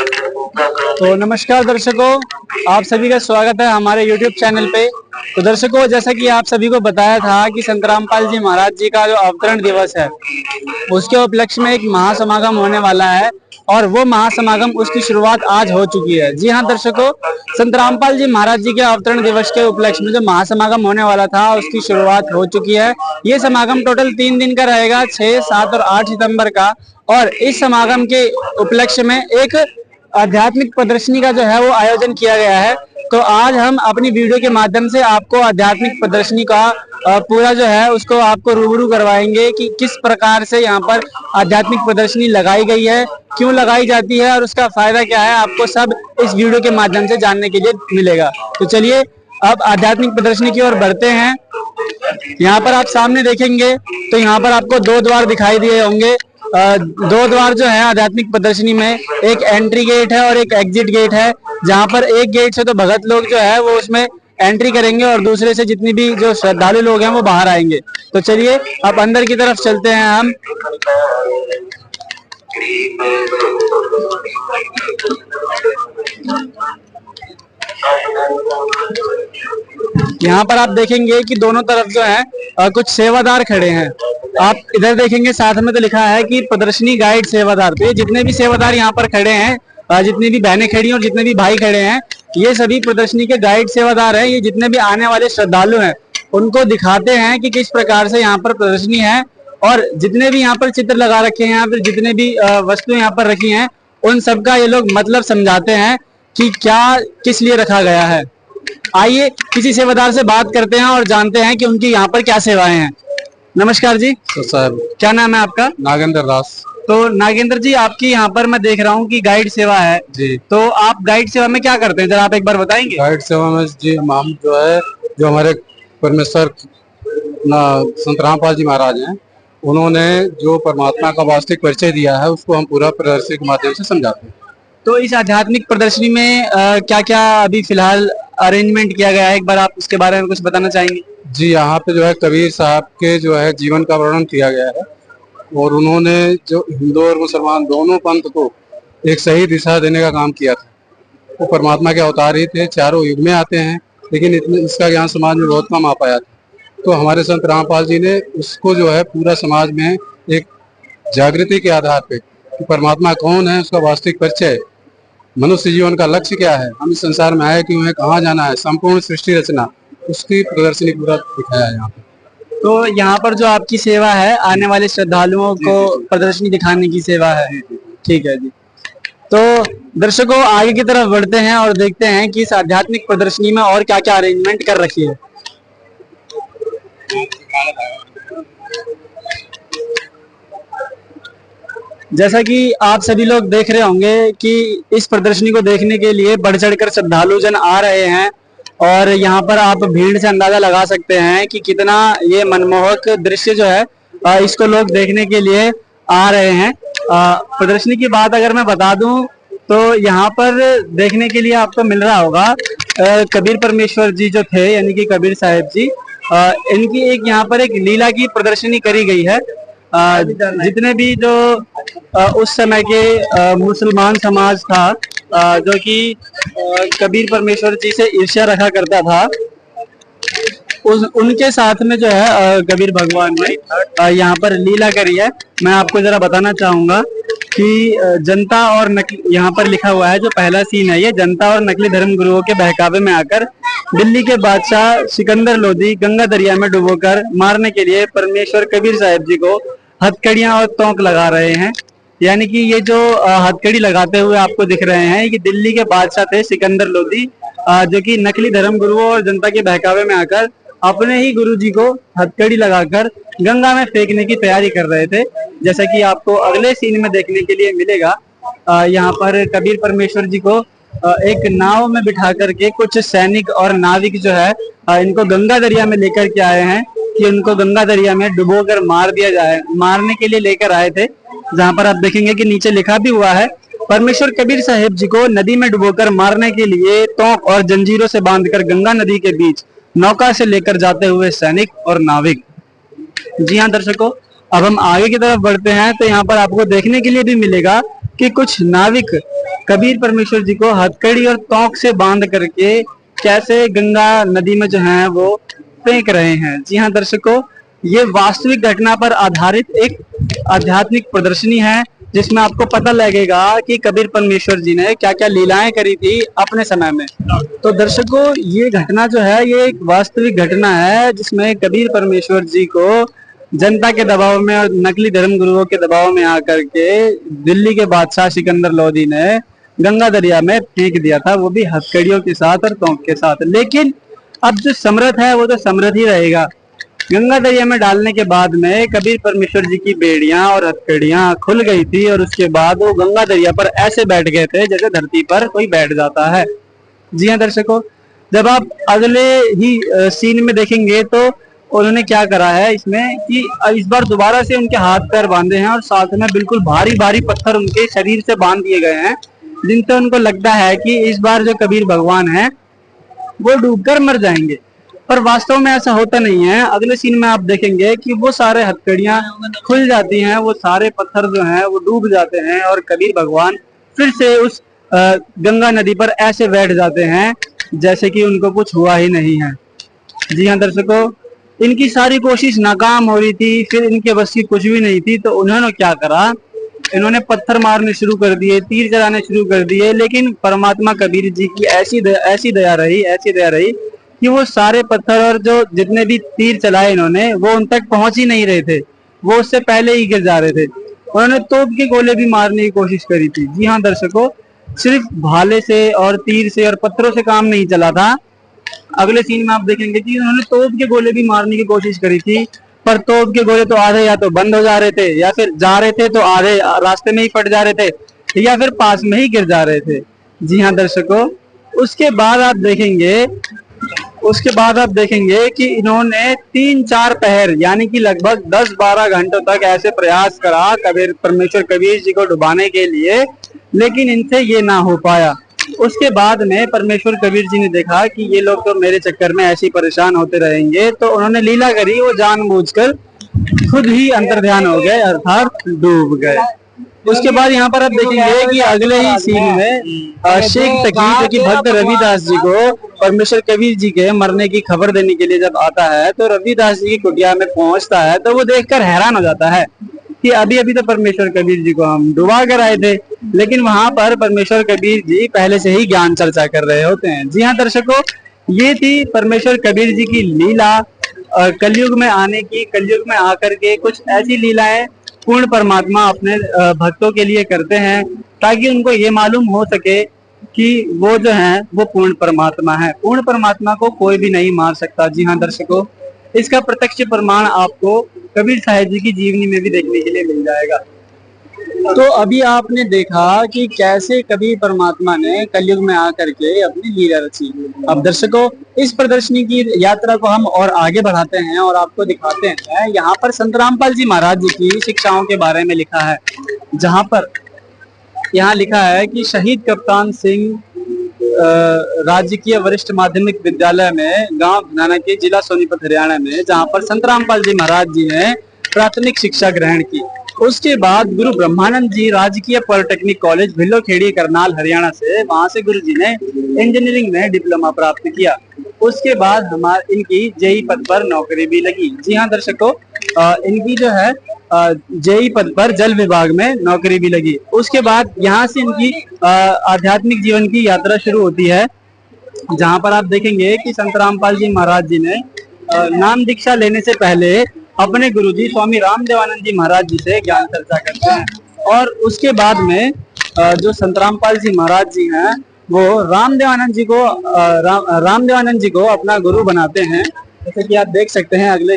तो नमस्कार दर्शकों, आप सभी का स्वागत है हमारे YouTube चैनल पे। तो दर्शकों, जैसा कि आप सभी को बताया था कि संत रामपाल जी महाराज जी का जो अवतरण दिवस है उसके उपलक्ष्य में एक महासमागम होने वाला है और वो महासमागम उसकी शुरुआत आज हो चुकी है। जी हाँ दर्शकों, संत रामपाल जी महाराज जी के अवतरण दिवस के उपलक्ष्य में जो महासमागम होने वाला था उसकी शुरुआत हो चुकी है। ये समागम टोटल 3 दिन का रहेगा, 6, 7 और 8 सितंबर का। और इस समागम के उपलक्ष्य में एक आध्यात्मिक प्रदर्शनी का जो है वो आयोजन किया गया है। तो आज हम अपनी वीडियो के माध्यम से आपको आध्यात्मिक प्रदर्शनी का पूरा जो है उसको आपको रूबरू करवाएंगे कि किस प्रकार से यहाँ पर आध्यात्मिक प्रदर्शनी लगाई गई है, क्यों लगाई जाती है और उसका फायदा क्या है, आपको सब इस वीडियो के माध्यम से जानने के लिए मिलेगा। तो चलिए अब आध्यात्मिक प्रदर्शनी की ओर बढ़ते हैं। यहाँ पर आप सामने देखेंगे तो यहाँ पर आपको 2 द्वार दिखाई दिए होंगे। 2 द्वार जो है आध्यात्मिक प्रदर्शनी में, एक एंट्री गेट है और एक एग्जिट गेट है। जहाँ पर एक गेट से तो भगत लोग जो है वो उसमें एंट्री करेंगे और दूसरे से जितनी भी जो श्रद्धालु लोग हैं वो बाहर आएंगे। तो चलिए अब अंदर की तरफ चलते हैं हम। यहाँ पर आप देखेंगे कि दोनों तरफ जो है कुछ सेवादार खड़े हैं। आप इधर देखेंगे साथ में तो लिखा है कि प्रदर्शनी गाइड सेवादार। तो ये जितने भी सेवादार यहाँ पर खड़े हैं, जितनी भी बहनें खड़ी हैं और जितने भी भाई खड़े हैं, ये सभी प्रदर्शनी के गाइड सेवादार हैं। ये जितने भी आने वाले श्रद्धालु हैं उनको दिखाते हैं कि किस प्रकार से यहाँ पर प्रदर्शनी है और जितने भी यहाँ पर चित्र लगा रखे हैं, फिर जितने भी वस्तु यहाँ पर रखी हैं, उन सबका ये लोग मतलब समझाते हैं कि क्या किस लिए रखा गया है। आइए किसी सेवादार से बात करते हैं और जानते हैं कि उनकी यहाँ पर क्या सेवाएं हैं। नमस्कार जी। तो साहब, क्या नाम है आपका? नागेंद्र दास। तो नागेंद्र जी, आपकी यहाँ पर मैं देख रहा हूँ कि गाइड सेवा है जी। तो आप गाइड सेवा में क्या करते हैं, जरा आप एक बार बताएंगे? गाइड सेवा में जी हम जो है, जो हमारे परमेश्वर संत रामपाल जी महाराज हैं, उन्होंने जो परमात्मा का वास्तविक परिचय दिया है उसको हम पूरा प्रदर्शनी के माध्यम से समझाते हैं। तो इस आध्यात्मिक प्रदर्शनी में क्या क्या अभी फिलहाल अरेंजमेंट किया गया है, एक बार आप उसके बारे में कुछ बताना चाहेंगे? जी, यहाँ पे जो है कबीर साहब के जो है जीवन का वर्णन किया गया है और उन्होंने जो हिंदू और मुसलमान दोनों पंथ को एक सही दिशा देने का काम किया था। वो परमात्मा के अवतार ही थे, चारों युग में आते हैं, लेकिन इसका ज्ञान समाज में बहुत कम आ पाया था। तो हमारे संत रामपाल जी ने उसको जो है पूरा समाज में एक जागृति के आधार पे कि परमात्मा कौन है, उसका वास्तविक परिचय, मनुष्य जीवन का लक्ष्य क्या है, हम इस संसार में आए क्यों है, कहाँ जाना है, संपूर्ण सृष्टि रचना, उसकी प्रदर्शनी पूरा दिखाया है यहाँ पे। तो यहाँ पर जो आपकी सेवा है, आने वाले श्रद्धालुओं को प्रदर्शनी दिखाने की सेवा है। ठीक है जी। तो दर्शकों, आगे की तरफ बढ़ते हैं और देखते हैं कि इस आध्यात्मिक प्रदर्शनी में और क्या क्या अरेंजमेंट कर रखी है। जैसा कि आप सभी लोग देख रहे होंगे कि इस प्रदर्शनी को देखने के लिए बढ़ चढ़कर श्रद्धालु जन आ रहे हैं और यहाँ पर आप भीड़ से अंदाजा लगा सकते हैं कि कितना ये मनमोहक दृश्य जो है इसको लोग देखने के लिए आ रहे हैं। प्रदर्शनी की बात अगर मैं बता दूं तो यहाँ पर देखने के लिए आपको मिल रहा होगा कबीर परमेश्वर जी जो थे, यानी कि कबीर साहिब जी, इनकी एक यहाँ पर एक लीला की प्रदर्शनी करी गई है। जितने भी जो उस समय के मुसलमान समाज था जो कि कबीर परमेश्वर जी से ईर्ष्या रखा करता था, उनके साथ में जो है कबीर भगवान ने यहाँ पर लीला करी है। मैं आपको जरा बताना चाहूंगा कि जनता और नकली, यहाँ पर लिखा हुआ है जो पहला सीन है, ये जनता और नकली धर्म गुरुओं के बहकावे में आकर दिल्ली के बादशाह सिकंदर लोधी गंगा दरिया में डुबोकर मारने के लिए परमेश्वर कबीर साहिब जी को हथकड़ियां और तोंक लगा रहे हैं। यानी कि ये जो हथकड़ी लगाते हुए आपको दिख रहे हैं कि दिल्ली के बादशाह थे सिकंदर लोधी, जो कि नकली धर्म गुरुओं और जनता के बहकावे में आकर अपने ही गुरु जी को हथकड़ी लगाकर गंगा में फेंकने की तैयारी कर रहे थे। जैसा कि आपको अगले सीन में देखने के लिए मिलेगा, यहाँ पर कबीर परमेश्वर जी को एक नाव में बिठा करके कुछ सैनिक और नाविक जो है इनको गंगा दरिया में लेकर के आए हैं कि उनको गंगा दरिया में डुबोकर मार दिया जाए, मारने के लिए लेकर आए थे। जहाँ पर आप देखेंगे कि नीचे लिखा भी हुआ है, परमेश्वर कबीर साहिब जी को नदी में डुबोकर मारने के लिए तोप और जंजीरों से बांधकर गंगा नदी के बीच नौका से लेकर जाते हुए सैनिक और नाविक। जी हाँ दर्शकों, अब हम आगे की तरफ बढ़ते हैं तो यहाँ पर आपको देखने के लिए भी मिलेगा कि कुछ नाविक कबीर परमेश्वर जी को हथकड़ी और तोंक से बांध करके कैसे गंगा नदी में जो है वो फेंक रहे हैं। जी हाँ दर्शकों, ये वास्तविक घटना पर आधारित एक आध्यात्मिक प्रदर्शनी है जिसमें आपको पता लगेगा कि कबीर परमेश्वर जी ने क्या क्या लीलाएं करी थी अपने समय में। तो दर्शकों, ये घटना जो है ये एक वास्तविक घटना है जिसमें कबीर परमेश्वर जी को जनता के दबाव में और नकली धर्म गुरुओं के दबाव में आकर के दिल्ली के बादशाह सिकंदर लोदी ने गंगा दरिया में फेंक दिया था, वो भी हथकड़ियों के साथ और तोंक के साथ। लेकिन अब जो समर्थ है वो तो समर्थ ही रहेगा। गंगा दरिया में डालने के बाद में कबीर परमेश्वर जी की बेड़ियां और हथकड़ियां खुल गई थी और उसके बाद वो गंगा दरिया पर ऐसे बैठ गए थे जैसे धरती पर कोई बैठ जाता है। जी हाँ दर्शकों, जब आप अगले ही सीन में देखेंगे तो उन्होंने क्या करा है इसमें कि इस बार दोबारा से उनके हाथ पैर बांधे हैं और साथ में बिल्कुल भारी भारी पत्थर उनके शरीर से बांध दिए गए हैं, जिनसे उनको लगता है कि इस बार जो कबीर भगवान है वो डूबकर मर जाएंगे। पर वास्तव में ऐसा होता नहीं है। अगले सीन में आप देखेंगे कि वो सारे हथकड़ियां खुल जाती हैं, वो सारे पत्थर जो हैं वो डूब जाते हैं और कबीर भगवान फिर से उस गंगा नदी पर ऐसे बैठ जाते हैं जैसे कि उनको कुछ हुआ ही नहीं है। जी हाँ दर्शकों, इनकी सारी कोशिश नाकाम हो रही थी, फिर इनके बस की कुछ भी नहीं थी, तो उन्होंने क्या करा, इन्होंने पत्थर मारने शुरू कर दिए, तीर चलाने शुरू कर दिए। लेकिन परमात्मा कबीर जी की ऐसी दया रही कि वो सारे पत्थर और जो जितने भी तीर चलाए इन्होंने वो उन तक पहुंच ही नहीं रहे थे, वो उससे पहले ही गिर जा रहे थे। उन्होंने तोप के गोले भी मारने की कोशिश करी थी। जी हाँ दर्शकों, सिर्फ भाले से और तीर से और पत्थरों से काम नहीं चला था। अगले सीन में आप देखेंगे कि उन्होंने तोप के गोले भी मारने की कोशिश करी थी, पर तोप के गोले तो आधे या तो बंद हो जा रहे थे, या फिर जा रहे थे तो आधे रास्ते में ही फट जा रहे थे, या फिर पास में ही गिर जा रहे थे। जी हाँ दर्शकों, उसके बाद आप देखेंगे कि इन्होंने 3-4 पहर यानी कि लगभग 10-12 घंटों तक ऐसे प्रयास करा परमेश्वर कबीर जी को डुबाने के लिए, लेकिन इनसे ये ना हो पाया। उसके बाद में परमेश्वर कबीर जी ने देखा कि ये लोग तो मेरे चक्कर में ऐसे ही परेशान होते रहेंगे, तो उन्होंने लीला करी, वो जानबूझकर खुद ही अंतर्ध्यान हो गए अर्थात डूब गए। उसके बाद यहाँ पर आप देखेंगे कि अगले ही सीन में शेख तकी जो कि भक्त रविदास जी को परमेश्वर कबीर जी के मरने की खबर देने के लिए जब आता है, तो रविदास जी की कुटिया में पहुंचता है तो वो देखकर हैरान हो जाता है कि अभी अभी तो परमेश्वर कबीर जी को हम डुबा कर आए थे, लेकिन वहां पर परमेश्वर कबीर जी पहले से ही ज्ञान चर्चा कर रहे होते हैं। जी हाँ दर्शकों, ये थी परमेश्वर कबीर जी की लीला कलयुग में आने की। कलयुग में आकर के कुछ ऐसी लीलाएं पूर्ण परमात्मा अपने भक्तों के लिए करते हैं ताकि उनको ये मालूम हो सके कि वो जो है वो पूर्ण परमात्मा है। पूर्ण परमात्मा को कोई भी नहीं मार सकता। जी हाँ दर्शकों, इसका प्रत्यक्ष प्रमाण आपको कबीर साहिब जी की जीवनी में भी देखने के लिए मिल जाएगा। तो अभी आपने देखा कि कैसे कबीर परमात्मा ने कलयुग में आकर के अपनी लीला रची। अब दर्शकों, इस प्रदर्शनी की यात्रा को हम और आगे बढ़ाते हैं और आपको दिखाते हैं यहाँ पर संत रामपाल जी महाराज जी की शिक्षाओं के बारे में लिखा है, जहाँ पर यहाँ लिखा है कि शहीद कप्तान सिंह राजकीय वरिष्ठ माध्यमिक विद्यालय में गांव धनाना के जिला सोनीपत हरियाणा में, जहां पर संत रामपाल जी महाराज जी ने प्राथमिक शिक्षा ग्रहण की। उसके बाद गुरु ब्रह्मानंद जी राजकीय पॉलिटेक्निक कॉलेज भिल्लोखेड़ी करनाल हरियाणा से, वहां से गुरु जी ने इंजीनियरिंग में डिप्लोमा प्राप्त किया। उसके बाद इनकी जेई पद पर नौकरी भी लगी। जी हाँ दर्शकों, इनकी जो है जेई पद पर जल विभाग में नौकरी भी लगी। उसके बाद यहाँ से इनकी आध्यात्मिक जीवन की यात्रा शुरू होती है, जहाँ पर आप देखेंगे कि संत रामपाल जी महाराज जी ने नाम दीक्षा लेने से पहले अपने गुरुजी स्वामी रामदेवानंद जी महाराज जी से ज्ञान चर्चा करते हैं। और उसके बाद में जो संत रामपाल जी महाराज जी हैं वो रामदेवानंद जी को अपना गुरु बनाते हैं। जैसे कि आप देख सकते हैं अगले